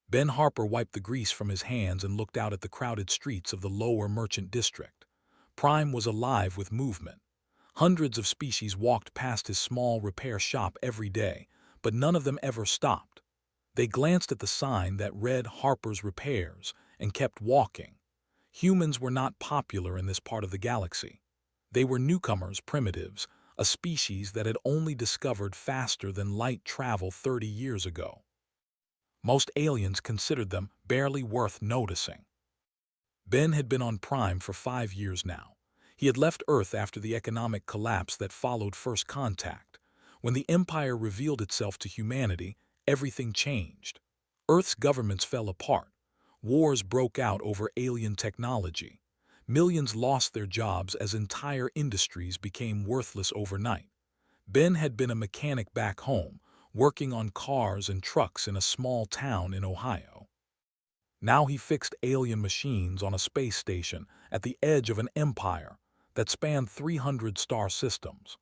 Ben Harper wiped the grease from his hands and looked out at the crowded streets of the lower merchant district. Prime was alive with movement. Hundreds of species walked past his small repair shop every day, but none of them ever stopped. They glanced at the sign that read Harper's Repairs and kept walking. Humans were not popular in this part of the galaxy. They were newcomers, primitives, a species that had only discovered faster than light travel 30 years ago. Most aliens considered them barely worth noticing. Ben had been on Prime for 5 years now. He had left Earth after the economic collapse that followed first contact. When the Empire revealed itself to humanity, everything changed. Earth's governments fell apart. Wars broke out over alien technology. Millions lost their jobs as entire industries became worthless overnight. Ben had been a mechanic back home, working on cars and trucks in a small town in Ohio. Now he fixed alien machines on a space station at the edge of an empire that spanned 300 star systems.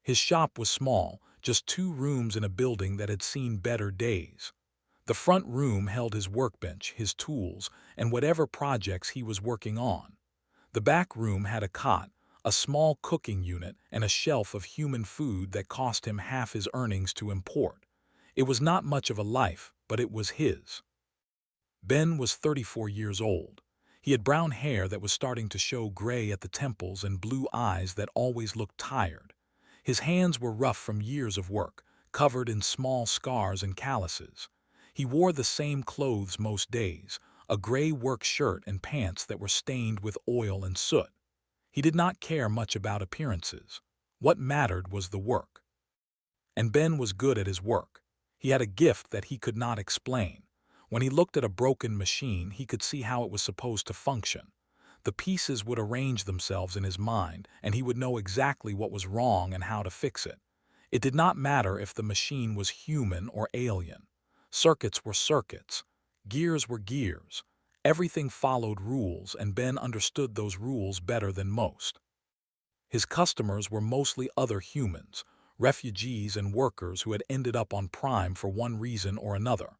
His shop was small, just 2 rooms in a building that had seen better days. The front room held his workbench, his tools, and whatever projects he was working on. The back room had a cot, a small cooking unit, and a shelf of human food that cost him half his earnings to import. It was not much of a life, but it was his. Ben was 34 years old. He had brown hair that was starting to show gray at the temples and blue eyes that always looked tired. His hands were rough from years of work, covered in small scars and calluses. He wore the same clothes most days, a gray work shirt and pants that were stained with oil and soot. He did not care much about appearances. What mattered was the work. And Ben was good at his work. He had a gift that he could not explain. When he looked at a broken machine, he could see how it was supposed to function. The pieces would arrange themselves in his mind, and he would know exactly what was wrong and how to fix it. It did not matter if the machine was human or alien. Circuits were circuits. Gears were gears. Everything followed rules, and Ben understood those rules better than most. His customers were mostly other humans, refugees and workers who had ended up on Prime for one reason or another.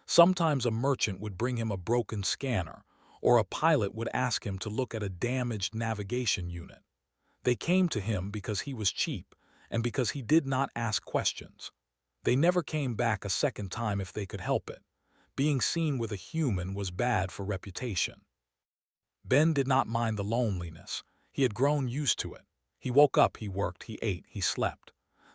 Sometimes a merchant would bring him a broken scanner, or a pilot would ask him to look at a damaged navigation unit. They came to him because he was cheap and because he did not ask questions. They never came back a second time if they could help it. Being seen with a human was bad for reputation. Ben did not mind the loneliness. He had grown used to it. He woke up, he worked, he ate, he slept.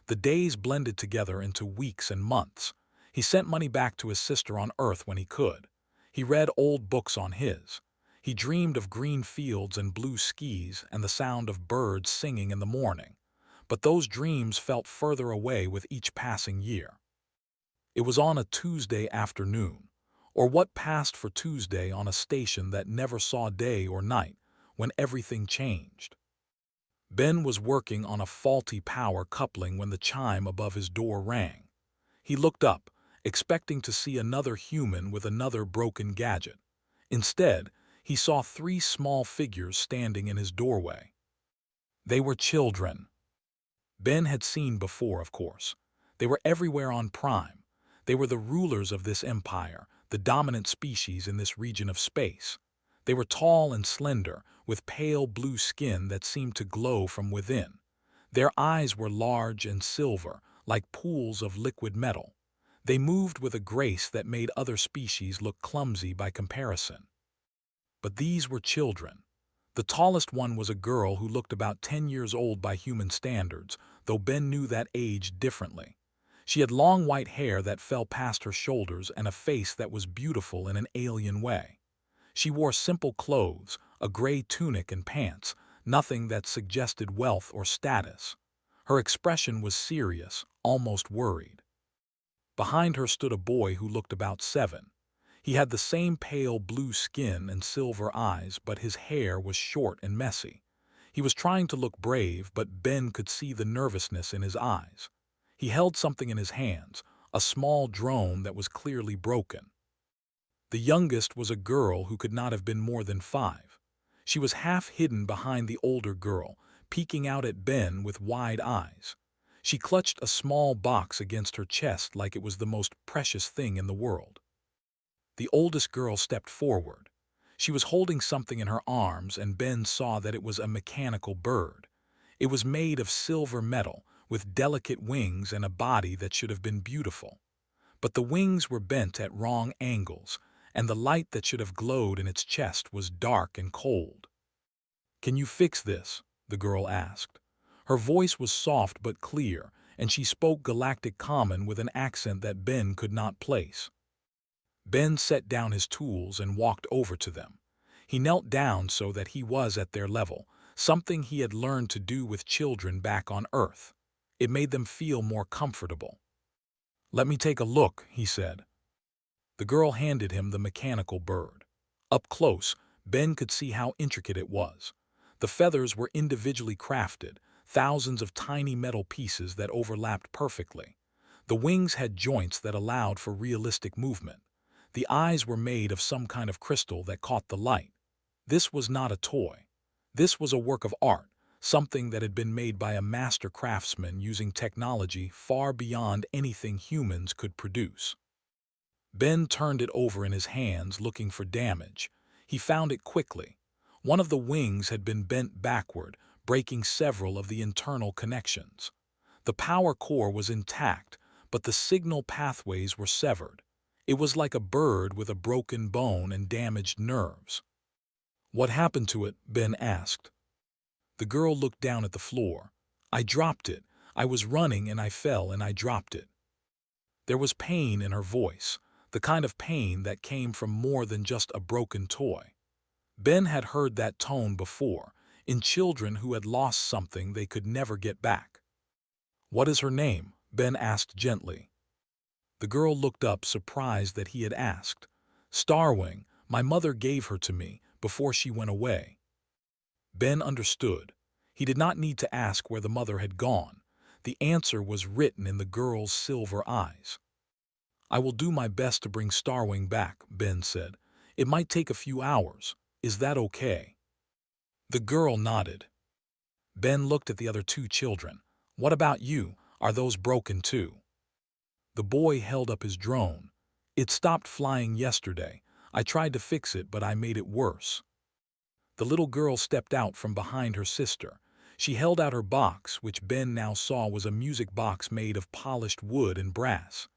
The days blended together into weeks and months. He sent money back to his sister on Earth when he could. He read old books on his. He dreamed of green fields and blue skies and the sound of birds singing in the morning. But those dreams felt further away with each passing year. It was on a Tuesday afternoon, or what passed for Tuesday on a station that never saw day or night, when everything changed. Ben was working on a faulty power coupling when the chime above his door rang. He looked up, expecting to see another human with another broken gadget. Instead, he saw 3 small figures standing in his doorway. They were children. Ben had seen before, of course. They were everywhere on Prime. They were the rulers of this empire, the dominant species in this region of space. They were tall and slender, with pale blue skin that seemed to glow from within. Their eyes were large and silver, like pools of liquid metal. They moved with a grace that made other species look clumsy by comparison. But these were children. The tallest one was a girl who looked about 10 years old by human standards, though Ben knew that age differently. She had long white hair that fell past her shoulders and a face that was beautiful in an alien way. She wore simple clothes, a gray tunic and pants, nothing that suggested wealth or status. Her expression was serious, almost worried. Behind her stood a boy who looked about 7. He had the same pale blue skin and silver eyes, but his hair was short and messy. He was trying to look brave, but Ben could see the nervousness in his eyes. He held something in his hands, a small drone that was clearly broken. The youngest was a girl who could not have been more than 5. She was half hidden behind the older girl, peeking out at Ben with wide eyes. She clutched a small box against her chest like it was the most precious thing in the world. The oldest girl stepped forward. She was holding something in her arms, and Ben saw that it was a mechanical bird. It was made of silver metal, with delicate wings and a body that should have been beautiful. But the wings were bent at wrong angles, and the light that should have glowed in its chest was dark and cold. "Can you fix this?" the girl asked. Her voice was soft but clear, and she spoke Galactic Common with an accent that Ben could not place. Ben set down his tools and walked over to them. He knelt down so that he was at their level, something he had learned to do with children back on Earth. It made them feel more comfortable. "Let me take a look," he said. The girl handed him the mechanical bird. Up close, Ben could see how intricate it was. The feathers were individually crafted, thousands of tiny metal pieces that overlapped perfectly. The wings had joints that allowed for realistic movement. The eyes were made of some kind of crystal that caught the light. This was not a toy. This was a work of art, something that had been made by a master craftsman using technology far beyond anything humans could produce. Ben turned it over in his hands, looking for damage. He found it quickly. One of the wings had been bent backward, breaking several of the internal connections. The power core was intact, but the signal pathways were severed. It was like a bird with a broken bone and damaged nerves. "What happened to it?" Ben asked. The girl looked down at the floor. "I dropped it. I was running and I fell and I dropped it." There was pain in her voice, the kind of pain that came from more than just a broken toy. Ben had heard that tone before, in children who had lost something they could never get back. "What is her name?" Ben asked gently. The girl looked up, surprised that he had asked. "Starwing. My mother gave her to me before she went away." Ben understood. He did not need to ask where the mother had gone. The answer was written in the girl's silver eyes. "I will do my best to bring Starwing back," Ben said. "It might take a few hours. Is that okay?" The girl nodded. Ben looked at the other two children. "What about you? Are those broken too?" The boy held up his drone. "It stopped flying yesterday. I tried to fix it, but I made it worse." The little girl stepped out from behind her sister. She held out her box, which Ben now saw was a music box made of polished wood and brass.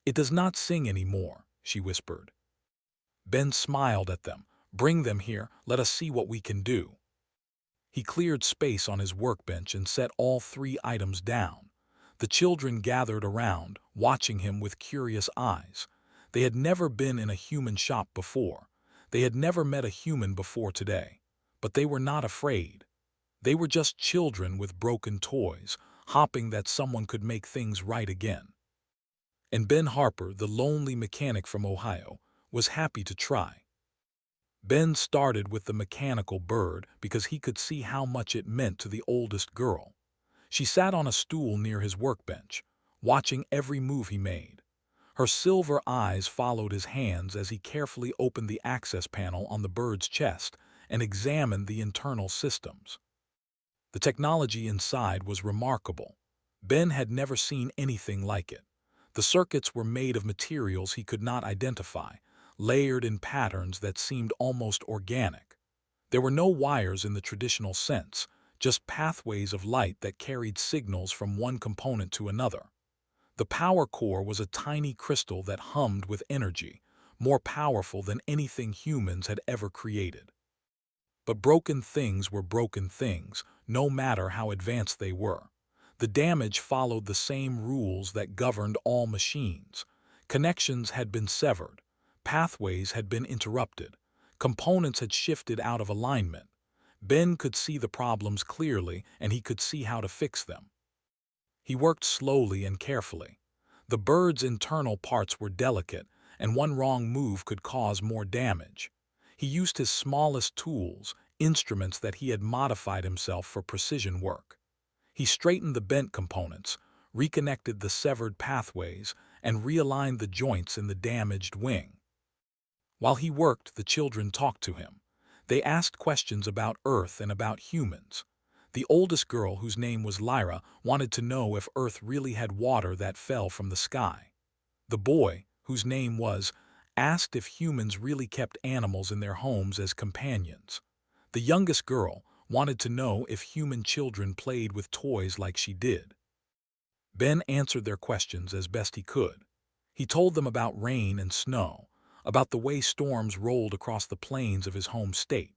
"It does not sing anymore," she whispered. Ben smiled at them. "Bring them here. Let us see what we can do." He cleared space on his workbench and set all 3 items down. The children gathered around, watching him with curious eyes. They had never been in a human shop before. They had never met a human before today. But they were not afraid. They were just children with broken toys, hoping that someone could make things right again. And Ben Harper, the lonely mechanic from Ohio, was happy to try. Ben started with the mechanical bird because he could see how much it meant to the oldest girl. She sat on a stool near his workbench, watching every move he made. Her silver eyes followed his hands as he carefully opened the access panel on the bird's chest and examined the internal systems. The technology inside was remarkable. Ben had never seen anything like it. The circuits were made of materials he could not identify, layered in patterns that seemed almost organic. There were no wires in the traditional sense, just pathways of light that carried signals from one component to another. The power core was a tiny crystal that hummed with energy, more powerful than anything humans had ever created. But broken things were broken things, no matter how advanced they were. The damage followed the same rules that governed all machines. Connections had been severed. Pathways had been interrupted. Components had shifted out of alignment. Ben could see the problems clearly, and he could see how to fix them. He worked slowly and carefully. The bird's internal parts were delicate, and one wrong move could cause more damage. He used his smallest tools, instruments that he had modified himself for precision work. He straightened the bent components, reconnected the severed pathways, and realigned the joints in the damaged wing. While he worked, the children talked to him. They asked questions about Earth and about humans. The oldest girl, whose name was Lyra, wanted to know if Earth really had water that fell from the sky. The boy, whose name was asked if humans really kept animals in their homes as companions. The youngest girl wanted to know if human children played with toys like she did. Ben answered their questions as best he could. He told them about rain and snow, about the way storms rolled across the plains of his home state.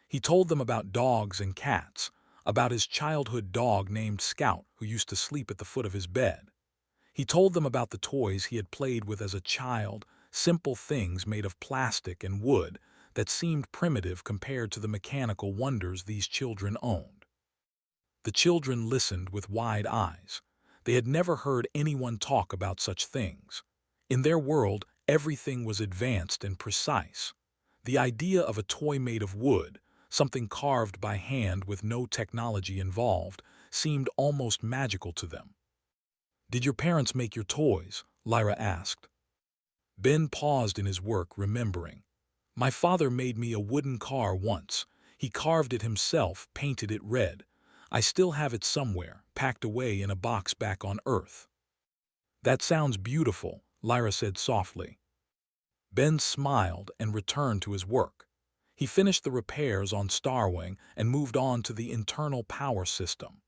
He told them about dogs and cats, about his childhood dog named Scout who used to sleep at the foot of his bed. He told them about the toys he had played with as a child, simple things made of plastic and wood that seemed primitive compared to the mechanical wonders these children owned. The children listened with wide eyes. They had never heard anyone talk about such things. In their world, everything was advanced and precise. The idea of a toy made of wood, something carved by hand with no technology involved, seemed almost magical to them. "Did your parents make your toys?" Lyra asked. Ben paused in his work, remembering. "My father made me a wooden car once. He carved it himself, painted it red. I still have it somewhere, packed away in a box back on Earth." "That sounds beautiful," Lyra said softly. Ben smiled and returned to his work. He finished the repairs on Starwing and moved on to the internal power system.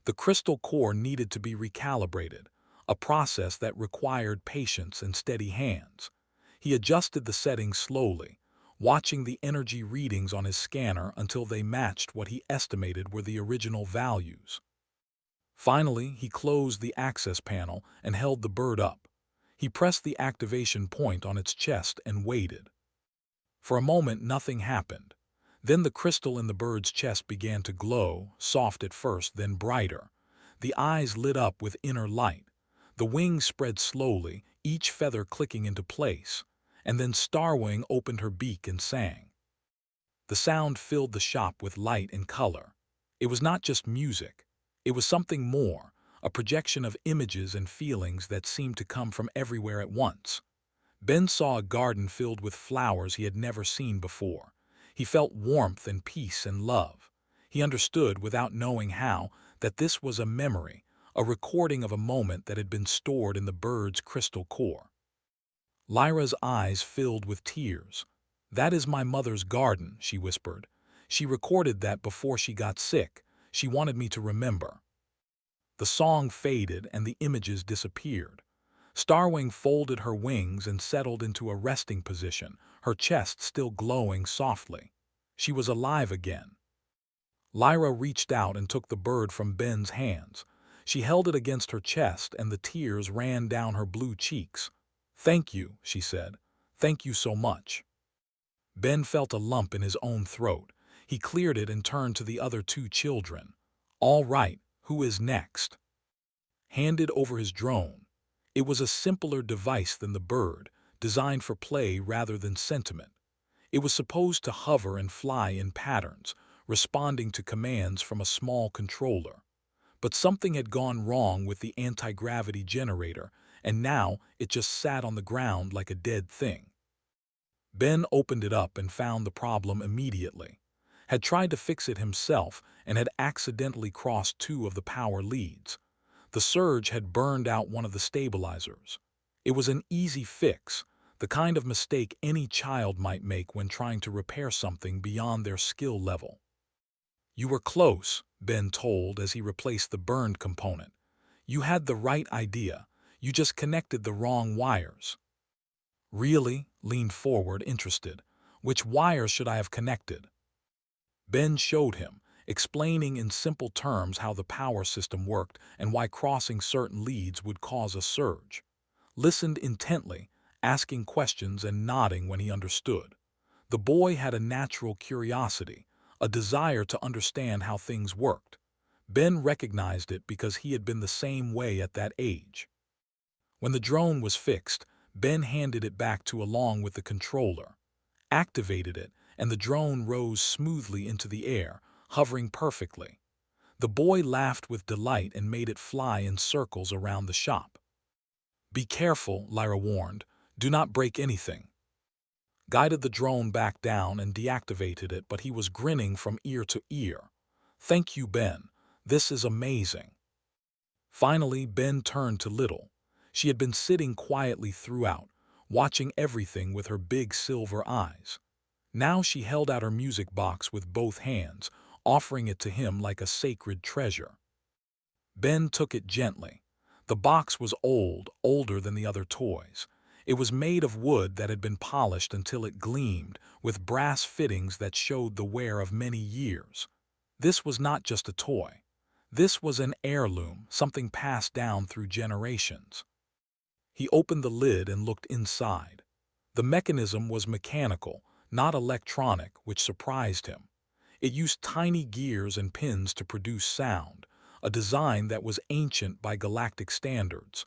The crystal core needed to be recalibrated, a process that required patience and steady hands. He adjusted the settings slowly, watching the energy readings on his scanner until they matched what he estimated were the original values. Finally, he closed the access panel and held the bird up. He pressed the activation point on its chest and waited. For a moment, nothing happened. Then the crystal in the bird's chest began to glow, soft at first, then brighter. The eyes lit up with inner light. The wings spread slowly, each feather clicking into place, and then Starwing opened her beak and sang. The sound filled the shop with light and color. It was not just music. It was something more, a projection of images and feelings that seemed to come from everywhere at once. Ben saw a garden filled with flowers he had never seen before. He felt warmth and peace and love. He understood, without knowing how, that this was a memory, a recording of a moment that had been stored in the bird's crystal core. Lyra's eyes filled with tears. "That is my mother's garden," she whispered. "She recorded that before she got sick. She wanted me to remember." The song faded and the images disappeared. Starwing folded her wings and settled into a resting position, her chest still glowing softly. She was alive again. Lyra reached out and took the bird from Ben's hands. She held it against her chest and the tears ran down her blue cheeks. "Thank you," she said. "Thank you so much." Ben felt a lump in his own throat. He cleared it and turned to the other two children. "All right, who is next?" Handed over his drone. It was a simpler device than the bird, designed for play rather than sentiment. It was supposed to hover and fly in patterns, responding to commands from a small controller. But something had gone wrong with the anti-gravity generator, and now it just sat on the ground like a dead thing. Ben opened it up and found the problem immediately. Had tried to fix it himself and had accidentally crossed two of the power leads. The surge had burned out one of the stabilizers. It was an easy fix, the kind of mistake any child might make when trying to repair something beyond their skill level. "You were close," Ben told as he replaced the burned component. "You had the right idea. You just connected the wrong wires." "Really?" Leaned forward, interested. "Which wires should I have connected?" Ben showed him, explaining in simple terms how the power system worked and why crossing certain leads would cause a surge. Listened intently, asking questions and nodding when he understood. The boy had a natural curiosity, a desire to understand how things worked. Ben recognized it because he had been the same way at that age. When the drone was fixed, Ben handed it back to along with the controller, activated it, and the drone rose smoothly into the air, hovering perfectly. The boy laughed with delight and made it fly in circles around the shop. "Be careful," Lyra warned. "Do not break anything." Guided the drone back down and deactivated it, but he was grinning from ear to ear. "Thank you, Ben. This is amazing." Finally, Ben turned to Little. She had been sitting quietly throughout, watching everything with her big silver eyes. Now she held out her music box with both hands, offering it to him like a sacred treasure. Ben took it gently. The box was old, older than the other toys. It was made of wood that had been polished until it gleamed, with brass fittings that showed the wear of many years. This was not just a toy. This was an heirloom, something passed down through generations. He opened the lid and looked inside. The mechanism was mechanical, not electronic, which surprised him. It used tiny gears and pins to produce sound, a design that was ancient by galactic standards.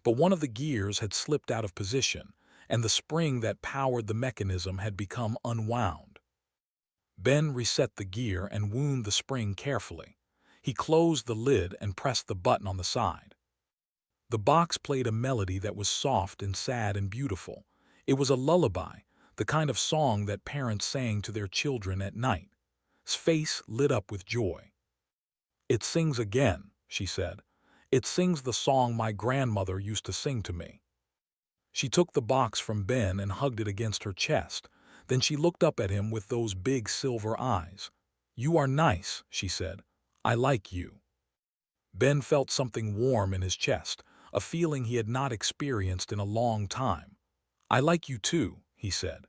But one of the gears had slipped out of position, and the spring that powered the mechanism had become unwound. Ben reset the gear and wound the spring carefully. He closed the lid and pressed the button on the side. The box played a melody that was soft and sad and beautiful. It was a lullaby, the kind of song that parents sang to their children at night. His face lit up with joy. "It sings again," she said. "It sings the song my grandmother used to sing to me." She took the box from Ben and hugged it against her chest. Then she looked up at him with those big silver eyes. "You are nice," she said. "I like you." Ben felt something warm in his chest, a feeling he had not experienced in a long time. "I like you too," he said.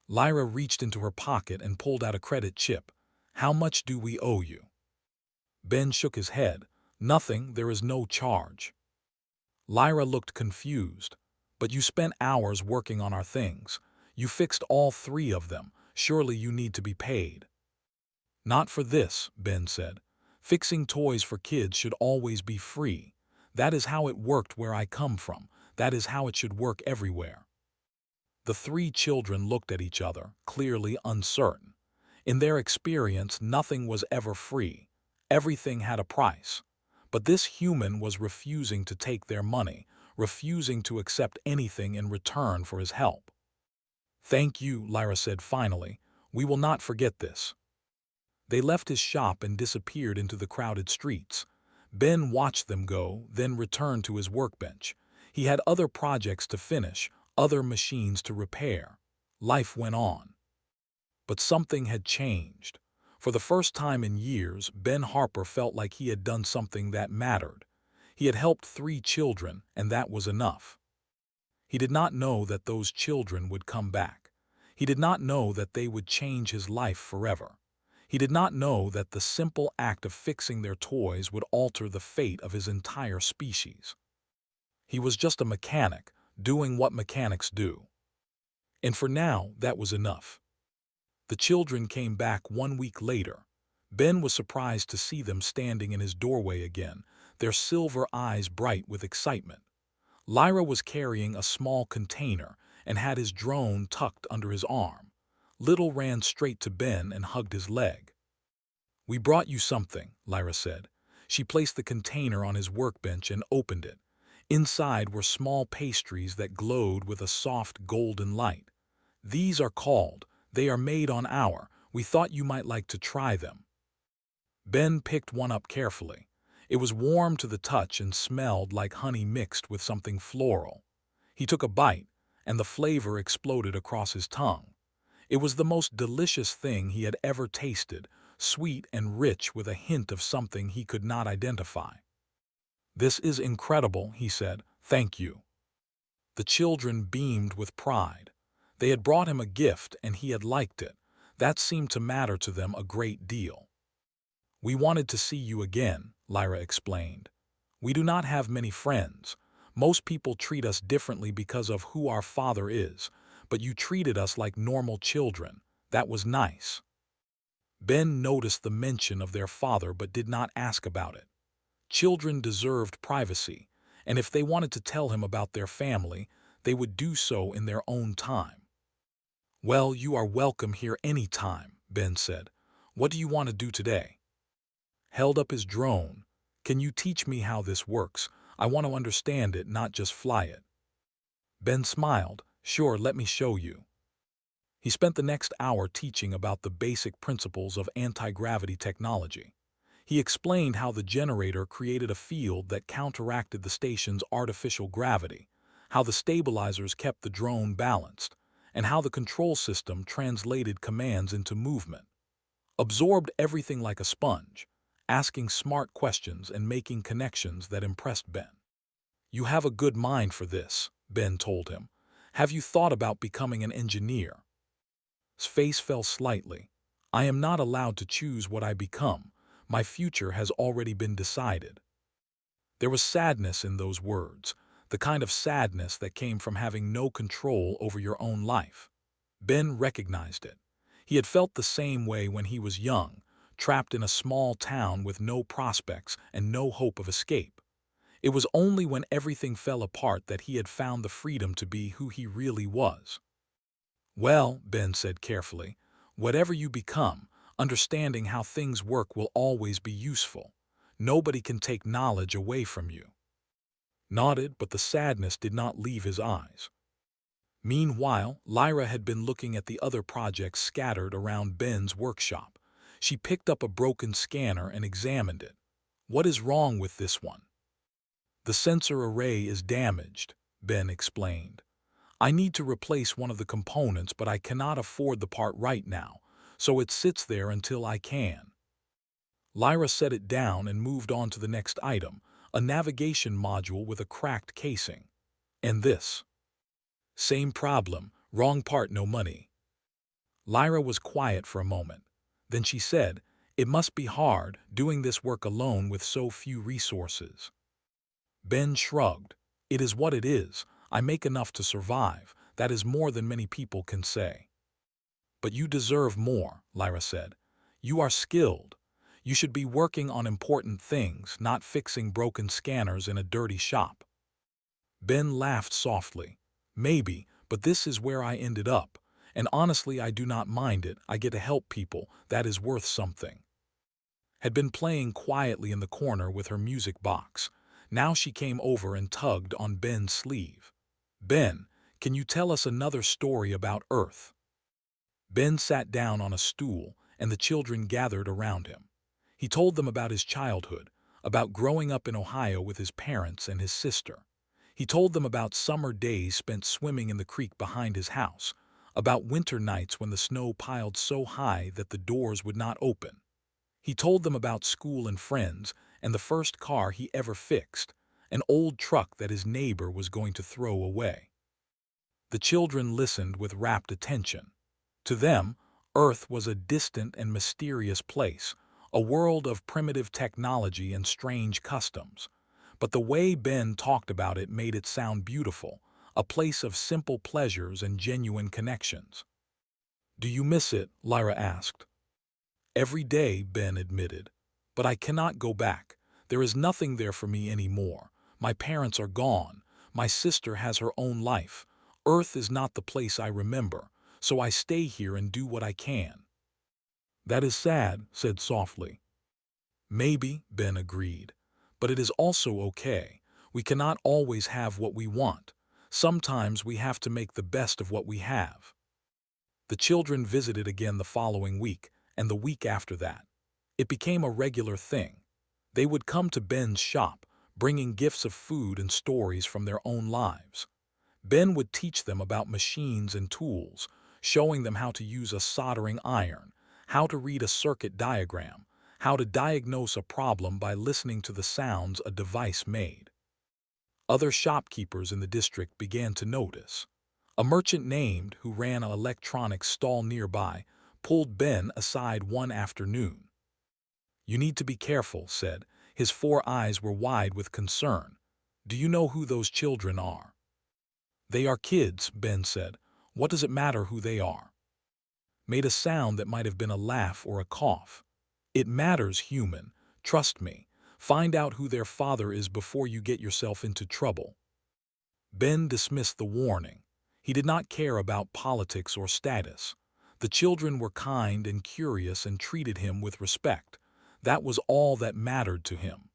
Lyra reached into her pocket and pulled out a credit chip. "How much do we owe you?" Ben shook his head. "Nothing, there is no charge." Lyra looked confused. "But you spent hours working on our things. You fixed all 3 of them. Surely you need to be paid." "Not for this," Ben said. "Fixing toys for kids should always be free. That is how it worked where I come from. That is how it should work everywhere." The 3 children looked at each other, clearly uncertain. In their experience, nothing was ever free. Everything had a price. But this human was refusing to take their money, refusing to accept anything in return for his help. "Thank you," Lyra said finally. "We will not forget this." They left his shop and disappeared into the crowded streets. Ben watched them go, then returned to his workbench. He had other projects to finish, other machines to repair. Life went on. But something had changed. For the first time in years, Ben Harper felt like he had done something that mattered. He had helped 3 children, and that was enough. He did not know that those children would come back. He did not know that they would change his life forever. He did not know that the simple act of fixing their toys would alter the fate of his entire species. He was just a mechanic, doing what mechanics do. And for now, that was enough. The children came back 1 week later. Ben was surprised to see them standing in his doorway again, their silver eyes bright with excitement. Lyra was carrying a small container and had his drone tucked under his arm. Little ran straight to Ben and hugged his leg. "We brought you something," Lyra said. She placed the container on his workbench and opened it. Inside were small pastries that glowed with a soft golden light. "These are called. They are made on our. We thought you might like to try them." Ben picked one up carefully. It was warm to the touch and smelled like honey mixed with something floral. He took a bite, and the flavor exploded across his tongue. It was the most delicious thing he had ever tasted, sweet and rich with a hint of something he could not identify. "This is incredible," he said. "Thank you." The children beamed with pride. They had brought him a gift and he had liked it. That seemed to matter to them a great deal. "We wanted to see you again," Lyra explained. "We do not have many friends. Most people treat us differently because of who our father is, but you treated us like normal children. That was nice." Ben noticed the mention of their father but did not ask about it. Children deserved privacy, and if they wanted to tell him about their family, they would do so in their own time. "Well, you are welcome here any time," Ben said. "What do you want to do today?" Held up his drone. "Can you teach me how this works? I want to understand it, not just fly it." Ben smiled. "Sure, let me show you." He spent the next hour teaching about the basic principles of anti-gravity technology. He explained how the generator created a field that counteracted the station's artificial gravity, how the stabilizers kept the drone balanced, and how the control system translated commands into movement. Absorbed everything like a sponge, asking smart questions and making connections that impressed Ben. "You have a good mind for this," Ben told him. "Have you thought about becoming an engineer?" His face fell slightly. "I am not allowed to choose what I become. My future has already been decided." There was sadness in those words, the kind of sadness that came from having no control over your own life. Ben recognized it. He had felt the same way when he was young, trapped in a small town with no prospects and no hope of escape. It was only when everything fell apart that he had found the freedom to be who he really was. "Well," Ben said carefully, "whatever you become, understanding how things work will always be useful. Nobody can take knowledge away from you." Nodded, but the sadness did not leave his eyes. Meanwhile, Lyra had been looking at the other projects scattered around Ben's workshop. She picked up a broken scanner and examined it. "What is wrong with this one?" "The sensor array is damaged," Ben explained. "I need to replace one of the components, but I cannot afford the part right now, so it sits there until I can." Lyra set it down and moved on to the next item, a navigation module with a cracked casing. "And this?" "Same problem, wrong part, no money." Lyra was quiet for a moment. Then she said, "It must be hard, doing this work alone with so few resources." Ben shrugged. "It is what it is. I make enough to survive. That is more than many people can say." "But you deserve more," Lyra said. "You are skilled. You should be working on important things, not fixing broken scanners in a dirty shop." Ben laughed softly. "Maybe, but this is where I ended up. And honestly, I do not mind it. I get to help people. That is worth something." Had been playing quietly in the corner with her music box. Now she came over and tugged on Ben's sleeve. "Ben, can you tell us another story about Earth?" Ben sat down on a stool, and the children gathered around him. He told them about his childhood, about growing up in Ohio with his parents and his sister. He told them about summer days spent swimming in the creek behind his house, about winter nights when the snow piled so high that the doors would not open. He told them about school and friends and the first car he ever fixed, an old truck that his neighbor was going to throw away. The children listened with rapt attention. To them, Earth was a distant and mysterious place, a world of primitive technology and strange customs. But the way Ben talked about it made it sound beautiful, a place of simple pleasures and genuine connections. "Do you miss it?" Lyra asked. "Every day," Ben admitted. "But I cannot go back. There is nothing there for me anymore. My parents are gone. My sister has her own life. Earth is not the place I remember, so I stay here and do what I can." "That is sad," said softly. "Maybe," Ben agreed. "But it is also okay. We cannot always have what we want. Sometimes we have to make the best of what we have." The children visited again the following week, and the week after that. It became a regular thing. They would come to Ben's shop, bringing gifts of food and stories from their own lives. Ben would teach them about machines and tools, showing them how to use a soldering iron, how to read a circuit diagram, how to diagnose a problem by listening to the sounds a device made. Other shopkeepers in the district began to notice. A merchant named, who ran an electronics stall nearby, pulled Ben aside one afternoon. "You need to be careful," said. His 4 eyes were wide with concern. "Do you know who those children are?" "They are kids," Ben said. "What does it matter who they are?" Made a sound that might have been a laugh or a cough. "It matters, human. Trust me. Find out who their father is before you get yourself into trouble." Ben dismissed the warning. He did not care about politics or status. The children were kind and curious and treated him with respect. That was all that mattered to him.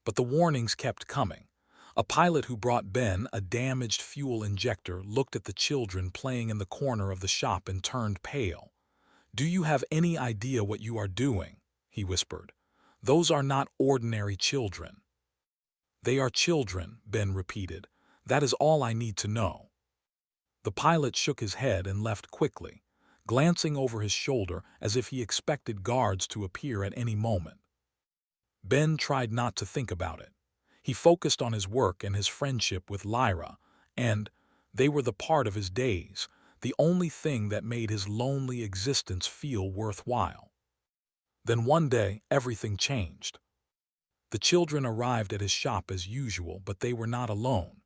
But the warnings kept coming. A pilot who brought Ben a damaged fuel injector looked at the children playing in the corner of the shop and turned pale. "Do you have any idea what you are doing?" he whispered. "Those are not ordinary children." "They are children," Ben repeated. That is all I need to know." The pilot shook his head and left quickly, glancing over his shoulder as if he expected guards to appear at any moment. Ben tried not to think about it. He focused on his work and his friendship with Lyra, and they were the part of his days, the only thing that made his lonely existence feel worthwhile. Then one day, everything changed. The children arrived at his shop as usual, but they were not alone.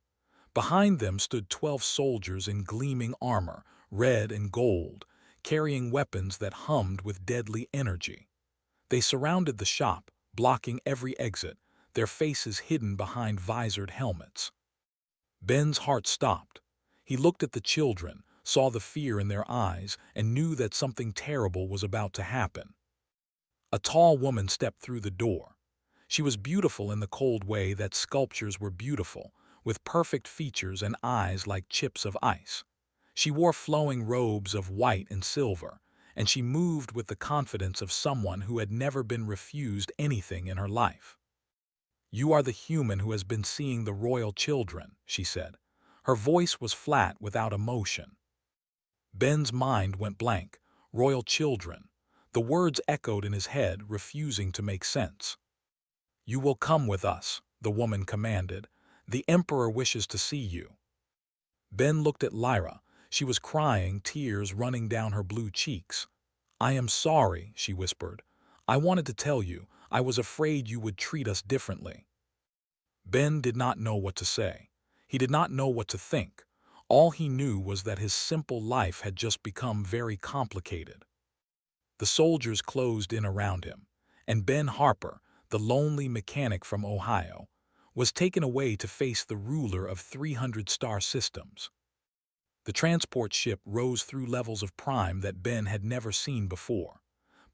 Behind them stood 12 soldiers in gleaming armor, red and gold, carrying weapons that hummed with deadly energy. They surrounded the shop, blocking every exit, their faces hidden behind visored helmets. Ben's heart stopped. He looked at the children, saw the fear in their eyes, and knew that something terrible was about to happen. A tall woman stepped through the door. She was beautiful in the cold way that sculptures were beautiful, with perfect features and eyes like chips of ice. She wore flowing robes of white and silver, and she moved with the confidence of someone who had never been refused anything in her life. "You are the human who has been seeing the royal children," she said. Her voice was flat without emotion. Ben's mind went blank. Royal children. The words echoed in his head, refusing to make sense. "You will come with us," the woman commanded. "The Emperor wishes to see you." Ben looked at Lyra. She was crying, tears running down her blue cheeks. "I am sorry," she whispered. "I wanted to tell you. I was afraid you would treat us differently." Ben did not know what to say. He did not know what to think. All he knew was that his simple life had just become very complicated. The soldiers closed in around him, and Ben Harper, the lonely mechanic from Ohio, was taken away to face the ruler of 300 star systems. The transport ship rose through levels of prime that Ben had never seen before.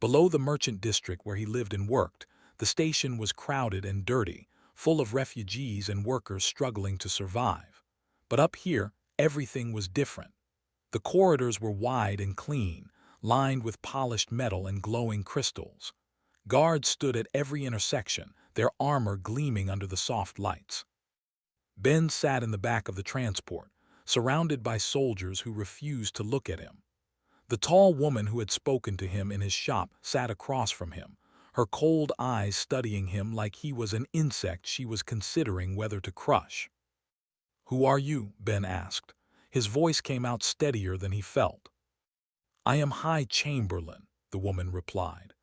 Below the merchant district where he lived and worked, the station was crowded and dirty, full of refugees and workers struggling to survive. But up here, everything was different. The corridors were wide and clean, lined with polished metal and glowing crystals. Guards stood at every intersection, their armor gleaming under the soft lights. Ben sat in the back of the transport, surrounded by soldiers who refused to look at him. The tall woman who had spoken to him in his shop sat across from him, her cold eyes studying him like he was an insect she was considering whether to crush. "Who are you?" Ben asked. His voice came out steadier than he felt. "I am High Chamberlain," the woman replied.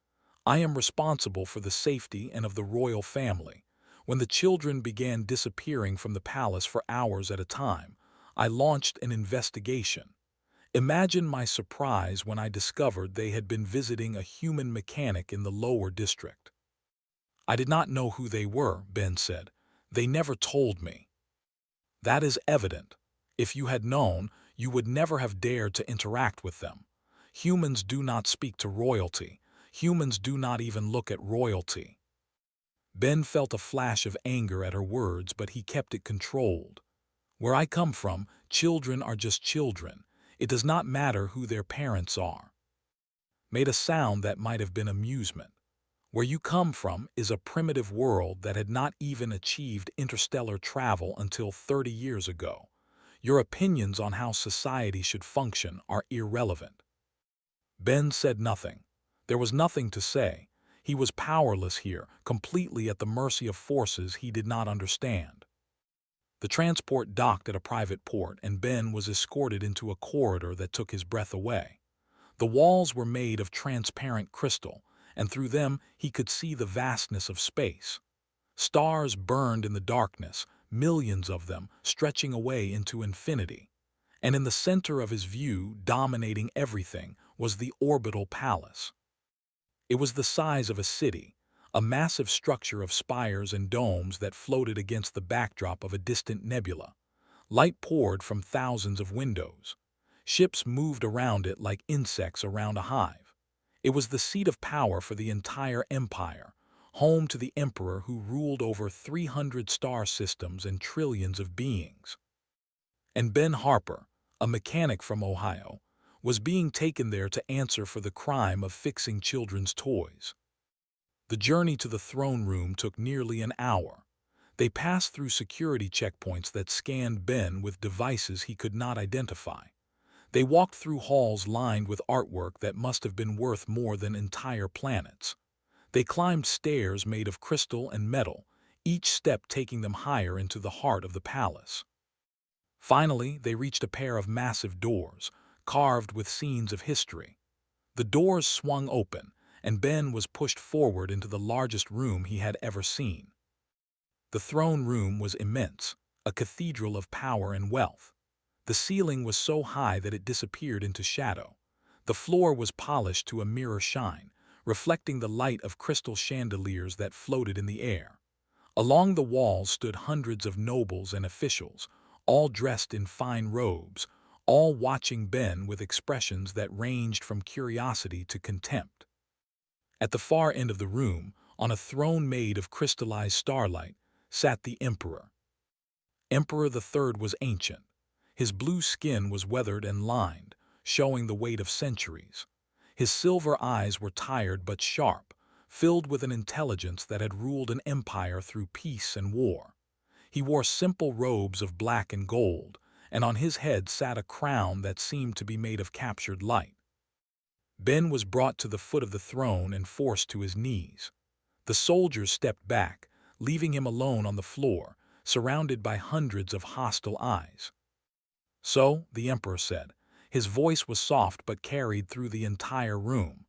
"I am responsible for the safety and of the royal family. When the children began disappearing from the palace for hours at a time, I launched an investigation. Imagine my surprise when I discovered they had been visiting a human mechanic in the lower district." "I did not know who they were," Ben said. "They never told me." "That is evident. If you had known, you would never have dared to interact with them. Humans do not speak to royalty. Humans do not even look at royalty." Ben felt a flash of anger at her words, but he kept it controlled. "Where I come from, children are just children. It does not matter who their parents are." Made a sound that might have been amusement. "Where you come from is a primitive world that had not even achieved interstellar travel until 30 years ago. Your opinions on how society should function are irrelevant." Ben said nothing. There was nothing to say. He was powerless here, completely at the mercy of forces he did not understand. The transport docked at a private port, and Ben was escorted into a corridor that took his breath away. The walls were made of transparent crystal, and through them he could see the vastness of space. Stars burned in the darkness, millions of them, stretching away into infinity. And in the center of his view, dominating everything, was the orbital palace. It was the size of a city, a massive structure of spires and domes that floated against the backdrop of a distant nebula. Light poured from thousands of windows. Ships moved around it like insects around a hive. It was the seat of power for the entire empire, home to the emperor who ruled over 300 star systems and trillions of beings. And Ben Harper, a mechanic from Ohio, was being taken there to answer for the crime of fixing children's toys. The journey to the throne room took nearly an hour. They passed through security checkpoints that scanned Ben with devices he could not identify. They walked through halls lined with artwork that must have been worth more than entire planets. They climbed stairs made of crystal and metal, each step taking them higher into the heart of the palace. Finally, they reached a pair of massive doors, carved with scenes of history. The doors swung open, and Ben was pushed forward into the largest room he had ever seen. The throne room was immense, a cathedral of power and wealth. The ceiling was so high that it disappeared into shadow. The floor was polished to a mirror shine, reflecting the light of crystal chandeliers that floated in the air. Along the walls stood hundreds of nobles and officials, all dressed in fine robes, all watching Ben with expressions that ranged from curiosity to contempt. At the far end of the room, on a throne made of crystallized starlight, sat the Emperor. Emperor III was ancient. His blue skin was weathered and lined, showing the weight of centuries. His silver eyes were tired but sharp, filled with an intelligence that had ruled an empire through peace and war. He wore simple robes of black and gold, and on his head sat a crown that seemed to be made of captured light. Ben was brought to the foot of the throne and forced to his knees. The soldiers stepped back, leaving him alone on the floor, surrounded by hundreds of hostile eyes. "So," the Emperor said, his voice was soft but carried through the entire room,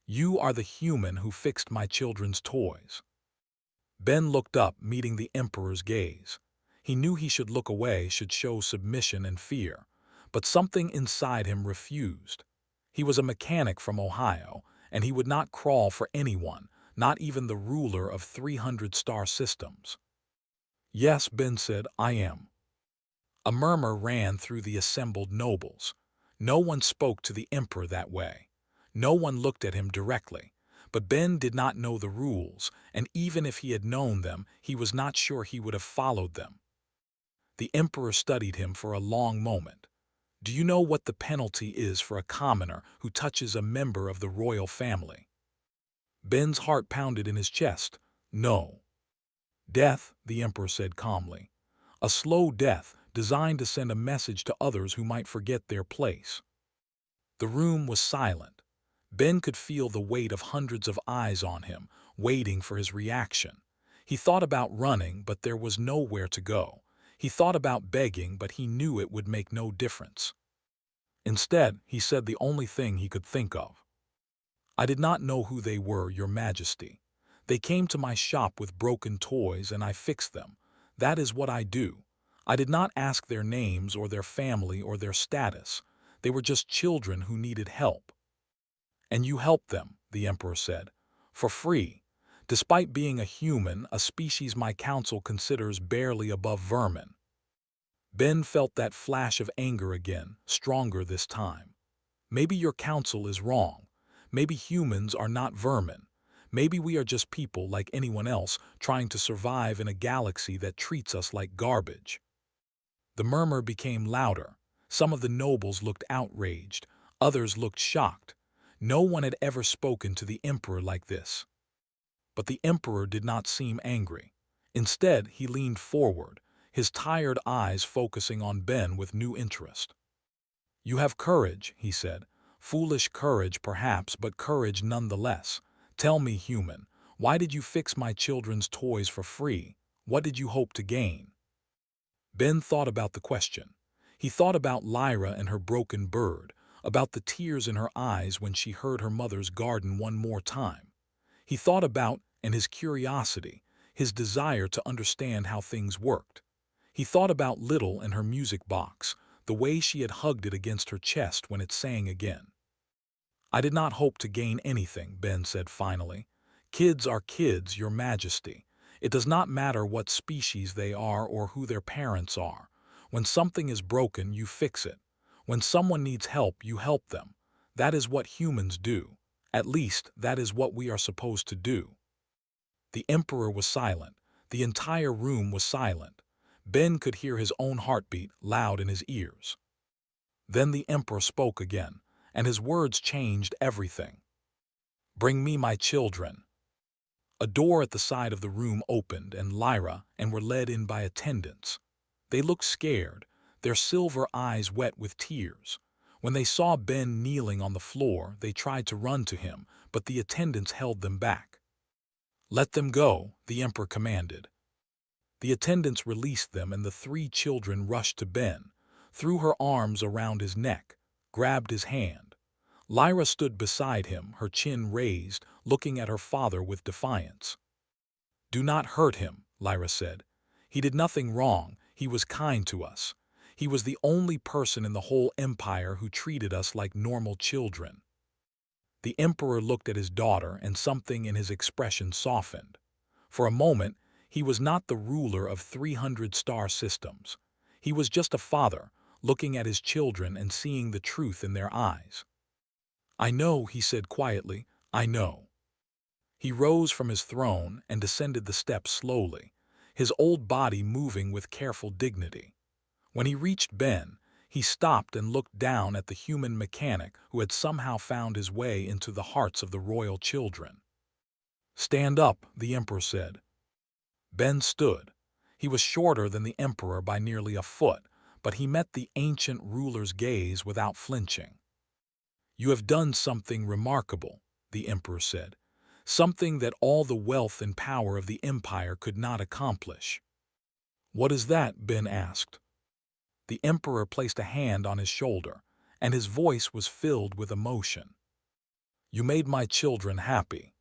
"you are the human who fixed my children's toys." Ben looked up, meeting the Emperor's gaze. He knew he should look away, should show submission and fear, but something inside him refused. He was a mechanic from Ohio, and he would not crawl for anyone, not even the ruler of 300 star systems. "Yes," Ben said, "I am." A murmur ran through the assembled nobles. No one spoke to the Emperor that way. No one looked at him directly. But Ben did not know the rules, and even if he had known them, he was not sure he would have followed them. The Emperor studied him for a long moment. "Do you know what the penalty is for a commoner who touches a member of the royal family?" Ben's heart pounded in his chest. "No." "Death," the Emperor said calmly. "A slow death, designed to send a message to others who might forget their place." The room was silent. Ben could feel the weight of hundreds of eyes on him, waiting for his reaction. He thought about running, but there was nowhere to go. He thought about begging, but he knew it would make no difference. Instead, he said the only thing he could think of. "I did not know who they were, Your Majesty. They came to my shop with broken toys and I fixed them. That is what I do. I did not ask their names or their family or their status. They were just children who needed help." "And you helped them," the Emperor said, "for free, despite being a human, a species my council considers barely above vermin." Ben felt that flash of anger again, stronger this time. Maybe your council is wrong. Maybe humans are not vermin. Maybe we are just people like anyone else trying to survive in a galaxy that treats us like garbage. The murmur became louder. Some of the nobles looked outraged. Others looked shocked. No one had ever spoken to the Emperor like this. But the Emperor did not seem angry. Instead, he leaned forward, his tired eyes focusing on Ben with new interest. "You have courage," he said. "Foolish courage, perhaps, but courage nonetheless. Tell me, human, why did you fix my children's toys for free? What did you hope to gain?" Ben thought about the question. He thought about Lyra and her broken bird, about the tears in her eyes when she heard her mother's garden one more time. He thought about, and his curiosity, his desire to understand how things worked. He thought about Little and her music box, the way she had hugged it against her chest when it sang again. "I did not hope to gain anything," Ben said finally. "Kids are kids, Your Majesty. It does not matter what species they are or who their parents are. When something is broken, you fix it. When someone needs help, you help them. That is what humans do. At least, that is what we are supposed to do." The Emperor was silent. The entire room was silent. Ben could hear his own heartbeat loud in his ears. Then the Emperor spoke again, and his words changed everything. "Bring me my children." A door at the side of the room opened and Lyra and were led in by attendants. They looked scared, their silver eyes wet with tears. When they saw Ben kneeling on the floor, they tried to run to him, but the attendants held them back. "Let them go," the Emperor commanded. The attendants released them and the three children rushed to Ben, threw her arms around his neck, grabbed his hand. Lyra stood beside him, her chin raised, looking at her father with defiance. "Do not hurt him," Lyra said. "He did nothing wrong, he was kind to us. He was the only person in the whole empire who treated us like normal children." The Emperor looked at his daughter and something in his expression softened. For a moment, he was not the ruler of 300 star systems. He was just a father, looking at his children and seeing the truth in their eyes. "I know," he said quietly, "I know." He rose from his throne and descended the steps slowly, his old body moving with careful dignity. When he reached Ben, he stopped and looked down at the human mechanic who had somehow found his way into the hearts of the royal children. "Stand up," the Emperor said. Ben stood. He was shorter than the Emperor by nearly a foot, but he met the ancient ruler's gaze without flinching. "You have done something remarkable," the Emperor said, "something that all the wealth and power of the empire could not accomplish." "What is that?" Ben asked. The Emperor placed a hand on his shoulder, and his voice was filled with emotion. "You made my children happy."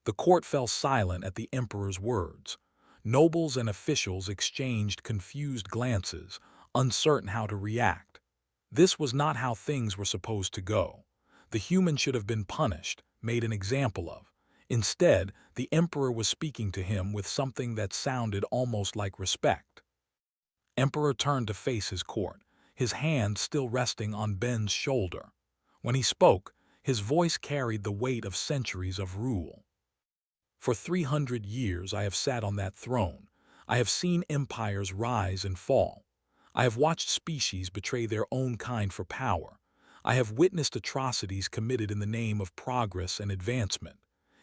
The court fell silent at the Emperor's words. Nobles and officials exchanged confused glances, uncertain how to react. This was not how things were supposed to go. The human should have been punished, made an example of. Instead, the Emperor was speaking to him with something that sounded almost like respect. Emperor turned to face his court, his hand still resting on Ben's shoulder. When he spoke, his voice carried the weight of centuries of rule. "For 300 years I have sat on that throne. I have seen empires rise and fall. I have watched species betray their own kind for power. I have witnessed atrocities committed in the name of progress and advancement.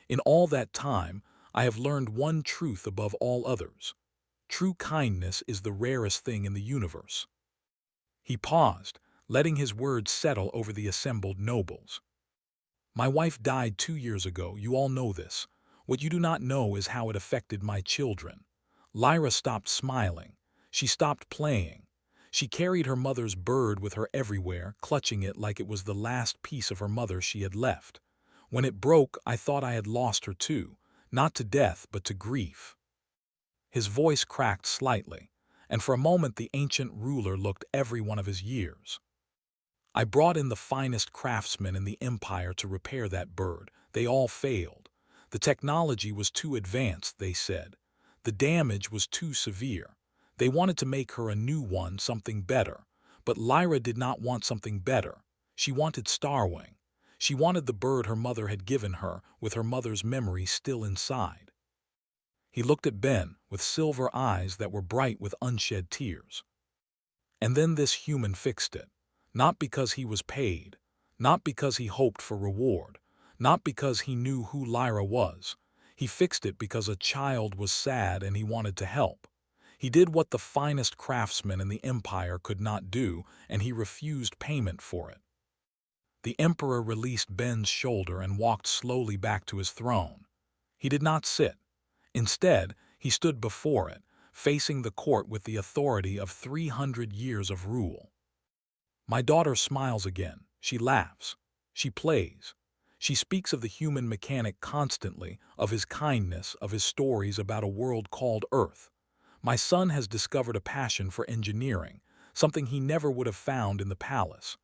In all that time, I have learned one truth above all others. True kindness is the rarest thing in the universe." He paused, letting his words settle over the assembled nobles. "My wife died 2 years ago, you all know this. What you do not know is how it affected my children." Lyra stopped smiling. She stopped playing. She carried her mother's bird with her everywhere, clutching it like it was the last piece of her mother she had left. "When it broke, I thought I had lost her too, not to death but to grief." His voice cracked slightly, and for a moment the ancient ruler looked every one of his years. "I brought in the finest craftsmen in the empire to repair that bird. They all failed. The technology was too advanced, they said. The damage was too severe. They wanted to make her a new one, something better. But Lyra did not want something better. She wanted Starwing. She wanted the bird her mother had given her, with her mother's memory still inside." He looked at Ben with silver eyes that were bright with unshed tears. "And then this human fixed it. Not because he was paid, not because he hoped for reward, not because he knew who Lyra was. He fixed it because a child was sad and he wanted to help. He did what the finest craftsman in the empire could not do, and he refused payment for it." The Emperor released Ben's shoulder and walked slowly back to his throne. He did not sit. Instead, he stood before it, facing the court with the authority of 300 years of rule. "My daughter smiles again. She laughs. She plays. She speaks of the human mechanic constantly, of his kindness, of his stories about a world called Earth. My son has discovered a passion for engineering, something he never would have found in the palace.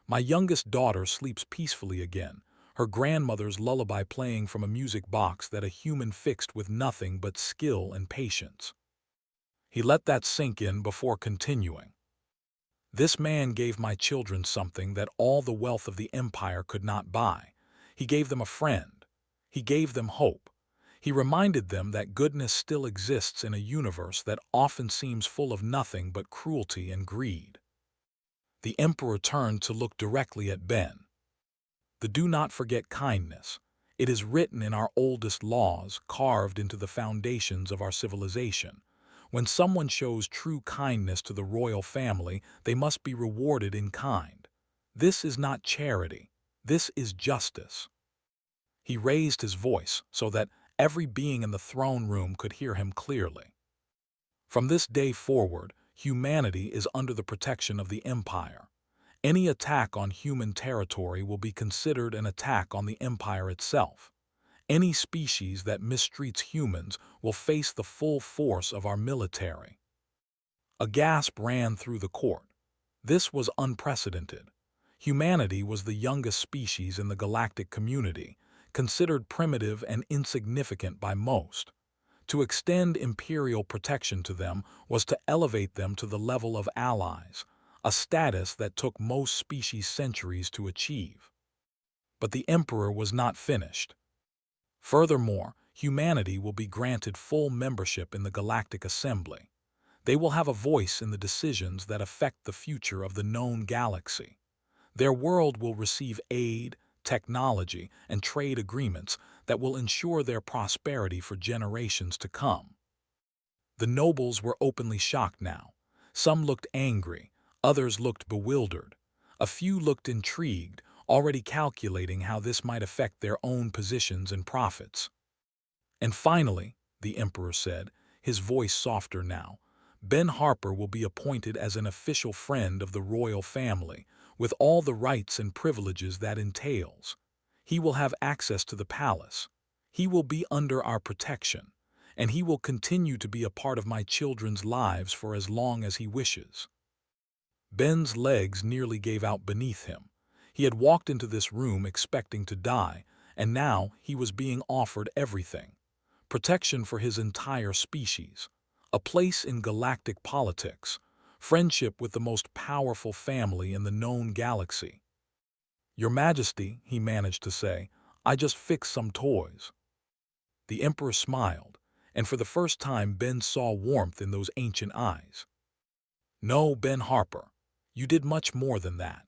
My youngest daughter sleeps peacefully again, her grandmother's lullaby playing from a music box that a human fixed with nothing but skill and patience." He let that sink in before continuing. "This man gave my children something that all the wealth of the empire could not buy. He gave them a friend. He gave them hope. He reminded them that goodness still exists in a universe that often seems full of nothing but cruelty and greed." The Emperor turned to look directly at Ben. "The do not forget kindness. It is written in our oldest laws, carved into the foundations of our civilization. When someone shows true kindness to the royal family, they must be rewarded in kind. This is not charity. This is justice." He raised his voice so that every being in the throne room could hear him clearly. "From this day forward, humanity is under the protection of the Empire. Any attack on human territory will be considered an attack on the Empire itself. Any species that mistreats humans will face the full force of our military." A gasp ran through the court. This was unprecedented. Humanity was the youngest species in the galactic community, considered primitive and insignificant by most. To extend imperial protection to them was to elevate them to the level of allies, a status that took most species centuries to achieve. But the Emperor was not finished. Furthermore, humanity will be granted full membership in the Galactic Assembly. They will have a voice in the decisions that affect the future of the known galaxy. Their world will receive aid, technology, and trade agreements that will ensure their prosperity for generations to come. The nobles were openly shocked now. Some looked angry, others looked bewildered. A few looked intrigued, already calculating how this might affect their own positions and profits. "And finally," the Emperor said, his voice softer now, "Ben Harper will be appointed as an official friend of the royal family, with all the rights and privileges that entails. He will have access to the palace. He will be under our protection, and he will continue to be a part of my children's lives for as long as he wishes." Ben's legs nearly gave out beneath him. He had walked into this room expecting to die, and now he was being offered everything. Protection for his entire species, a place in galactic politics, friendship with the most powerful family in the known galaxy. "Your Majesty," he managed to say, "I just fixed some toys." The Emperor smiled, and for the first time Ben saw warmth in those ancient eyes. "No, Ben Harper, you did much more than that.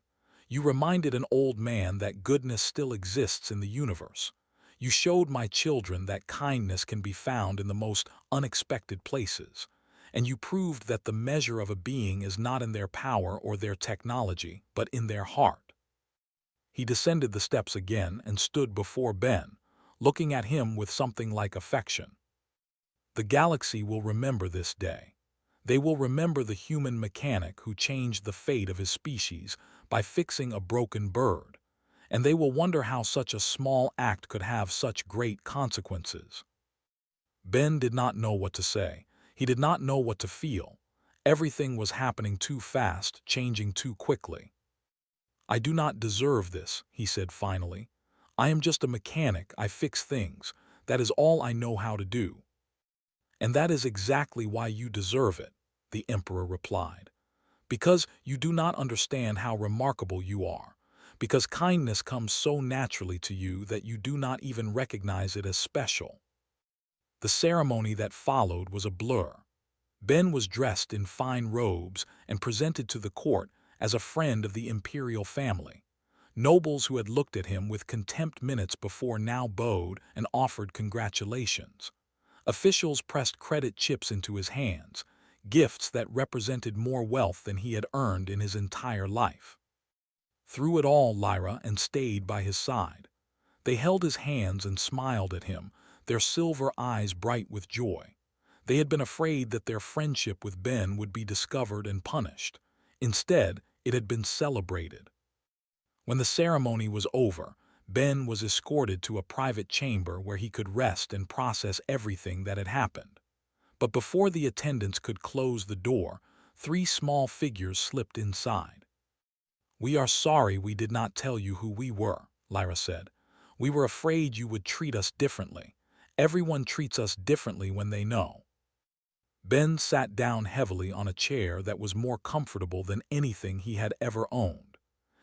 You reminded an old man that goodness still exists in the universe. You showed my children that kindness can be found in the most unexpected places, and you proved that the measure of a being is not in their power or their technology, but in their heart." He descended the steps again and stood before Ben, looking at him with something like affection. "The galaxy will remember this day. They will remember the human mechanic who changed the fate of his species by fixing a broken bird, and they will wonder how such a small act could have such great consequences." Ben did not know what to say. He did not know what to feel. Everything was happening too fast, changing too quickly. "I do not deserve this," he said finally. "I am just a mechanic. I fix things. That is all I know how to do." "And that is exactly why you deserve it," the Emperor replied. "Because you do not understand how remarkable you are. Because kindness comes so naturally to you that you do not even recognize it as special." The ceremony that followed was a blur. Ben was dressed in fine robes and presented to the court as a friend of the imperial family. Nobles who had looked at him with contempt minutes before now bowed and offered congratulations. Officials pressed credit chips into his hands, gifts that represented more wealth than he had earned in his entire life. Through it all, Lyra and stayed by his side. They held his hands and smiled at him, their silver eyes bright with joy. They had been afraid that their friendship with Ben would be discovered and punished. Instead, it had been celebrated. When the ceremony was over, Ben was escorted to a private chamber where he could rest and process everything that had happened. But before the attendants could close the door, 3 small figures slipped inside. "We are sorry we did not tell you who we were," Lyra said. "We were afraid you would treat us differently. Everyone treats us differently when they know." Ben sat down heavily on a chair that was more comfortable than anything he had ever owned.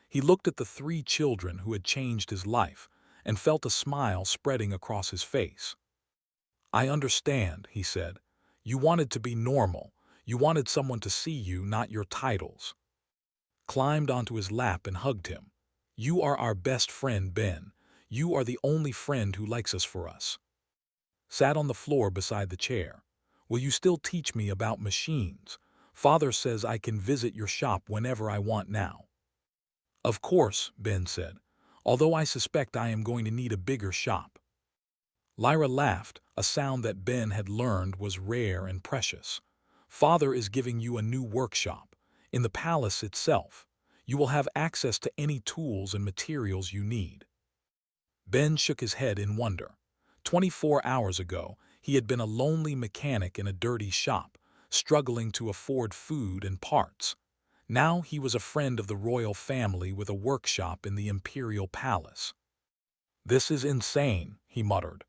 He looked at the 3 children who had changed his life and felt a smile spreading across his face. "I understand," he said. "You wanted to be normal. You wanted someone to see you, not your titles." Climbed onto his lap and hugged him. "You are our best friend, Ben. You are the only friend who likes us for us. Sat on the floor beside the chair. Will you still teach me about machines? Father says I can visit your shop whenever I want now. Of course, Ben said, although I suspect I am going to need a bigger shop. Lyra laughed, a sound that Ben had learned was rare and precious. Father is giving you a new workshop. In the palace itself. You will have access to any tools and materials you need. Ben shook his head in wonder. 24 hours ago, he had been a lonely mechanic in a dirty shop, struggling to afford food and parts. Now he was a friend of the royal family with a workshop in the imperial palace. This is insane, he muttered.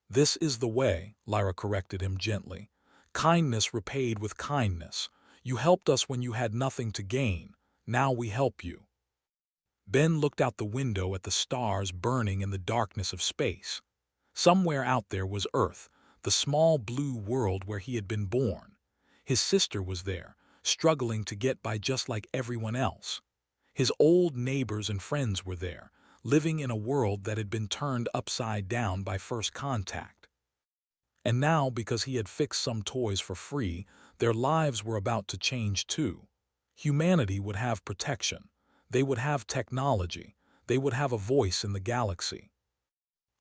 This is the way, Lyra corrected him gently. Kindness repaid with kindness. You helped us when you had nothing to gain. Now we help you. Ben looked out the window at the stars burning in the darkness of space. Somewhere out there was Earth, the small blue world where he had been born. His sister was there, struggling to get by just like everyone else. His old neighbors and friends were there, living in a world that had been turned upside down by first contact. And now, because he had fixed some toys for free, their lives were about to change too. Humanity would have protection. They would have technology. They would have a voice in the galaxy.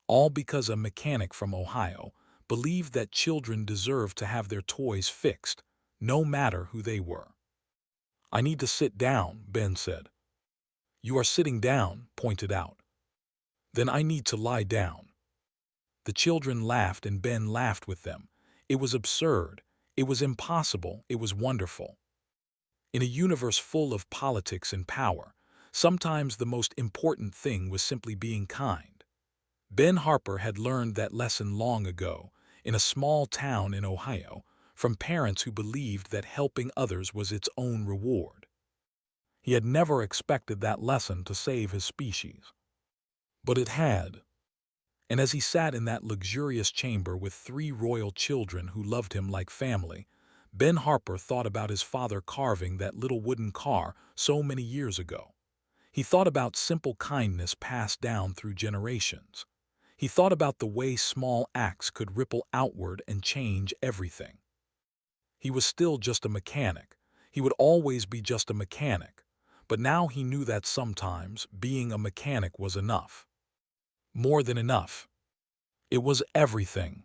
All because a mechanic from Ohio believed that children deserved to have their toys fixed, no matter who they were. I need to sit down, Ben said. You are sitting down, pointed out. Then I need to lie down. The children laughed and Ben laughed with them. It was absurd. It was impossible. It was wonderful. In a universe full of politics and power, sometimes the most important thing was simply being kind. Ben Harper had learned that lesson long ago, in a small town in Ohio, from parents who believed that helping others was its own reward. He had never expected that lesson to save his species. But it had. And as he sat in that luxurious chamber with 3 royal children who loved him like family, Ben Harper thought about his father carving that little wooden car so many years ago. He thought about simple kindness passed down through generations. He thought about the way small acts could ripple outward and change everything. He was still just a mechanic. He would always be just a mechanic. But now he knew that sometimes being a mechanic was enough. More than enough. It was everything.